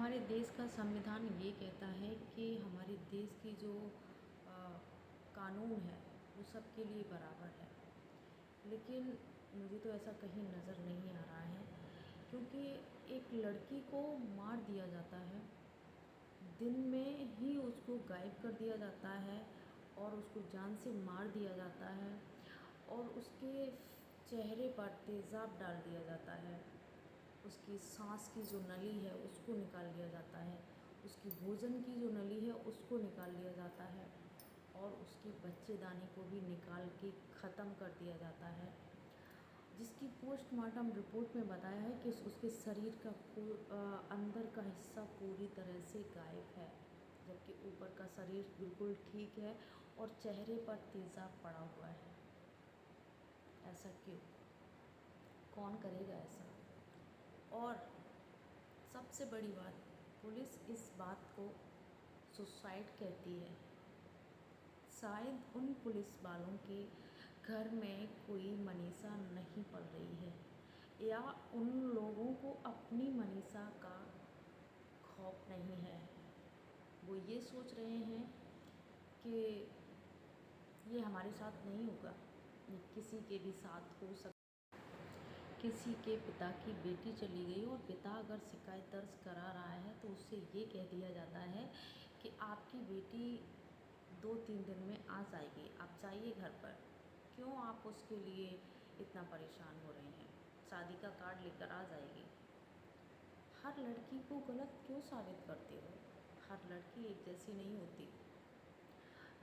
हमारे देश का संविधान ये कहता है कि हमारे देश की जो अ, कानून है वो सबके लिए बराबर है। लेकिन मुझे तो ऐसा कहीं नज़र नहीं आ रहा है, क्योंकि एक लड़की को मार दिया जाता है, दिन में ही उसको गायब कर दिया जाता है और उसको जान से मार दिया जाता है और उसके चेहरे पर तेज़ाब डाल दिया जाता है। उसकी सांस की जो नली है उसको निकाल लिया जाता है, उसकी भोजन की जो नली है उसको निकाल लिया जाता है और उसके बच्चेदानी को भी निकाल के ख़त्म कर दिया जाता है। जिसकी पोस्टमार्टम रिपोर्ट में बताया है कि उसके शरीर का अंदर का हिस्सा पूरी तरह से गायब है, जबकि ऊपर का शरीर बिल्कुल ठीक है और चेहरे पर तेज़ाब पड़ा हुआ है। ऐसा क्यों? कौन करेगा ऐसा? और सबसे बड़ी बात, पुलिस इस बात को सुसाइड कहती है। शायद उन पुलिस वालों के घर में कोई मनीषा नहीं पल रही है, या उन लोगों को अपनी मनीषा का खौफ नहीं है। वो ये सोच रहे हैं कि ये हमारे साथ नहीं होगा, ये किसी के भी साथ हो सकता। किसी के पिता की बेटी चली गई और पिता अगर शिकायत दर्ज करा रहा है तो उससे ये कह दिया जाता है कि आपकी बेटी 2-3 दिन में आ जाएगी, आप जाइए घर पर। क्यों आप उसके लिए इतना परेशान हो रहे हैं? शादी का कार्ड लेकर आ जाएगी। हर लड़की को गलत क्यों साबित करते हो? हर लड़की एक जैसी नहीं होती।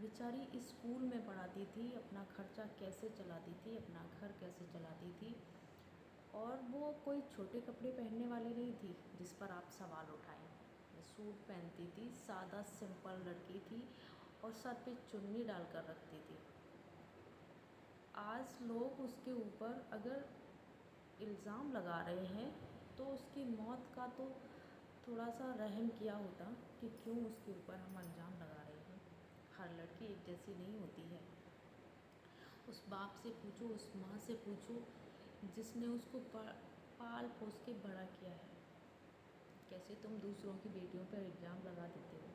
बेचारी स्कूल में पढ़ाती थी, अपना खर्चा कैसे चलाती थी, अपना घर कैसे चलाती थी, और वो कोई छोटे कपड़े पहनने वाली नहीं थी जिस पर आप सवाल उठाएं। वो सूट पहनती थी, सादा सिंपल लड़की थी और सर पे चुन्नी डालकर रखती थी। आज लोग उसके ऊपर अगर इल्ज़ाम लगा रहे हैं तो उसकी मौत का तो थोड़ा सा रहम किया होता कि क्यों उसके ऊपर हम इल्ज़ाम लगा रहे हैं। हर लड़की एक जैसी नहीं होती है। उस बाप से पूछो, उस माँ से पूछो जिसने उसको पाल पोस के बड़ा किया है। कैसे तुम दूसरों की बेटियों पर इल्ज़ाम लगा देते हो?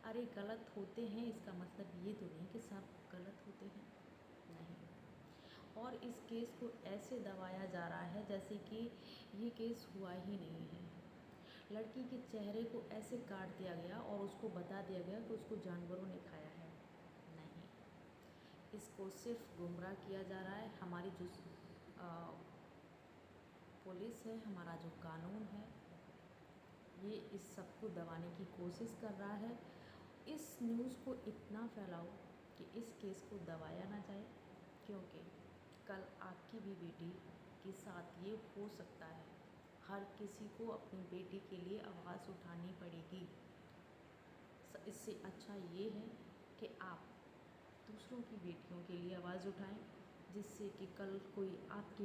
अरे गलत होते हैं इसका मतलब ये तो नहीं कि सब गलत होते हैं, नहीं। और इस केस को ऐसे दबाया जा रहा है जैसे कि ये केस हुआ ही नहीं है। लड़की के चेहरे को ऐसे काट दिया गया और उसको बता दिया गया कि उसको जानवरों ने खाया है। नहीं, इसको सिर्फ गुमराह किया जा रहा है। हमारी जो पुलिस है, हमारा जो कानून है, ये इस सब को दबाने की कोशिश कर रहा है। इस न्यूज़ को इतना फैलाओ कि इस केस को दबाया ना जाए, क्योंकि कल आपकी भी बेटी के साथ ये हो सकता है। हर किसी को अपनी बेटी के लिए आवाज़ उठानी पड़ेगी। इससे अच्छा ये है कि आप दूसरों की बेटियों के लिए आवाज़ उठाएं, जिससे कि कल कोई आपकी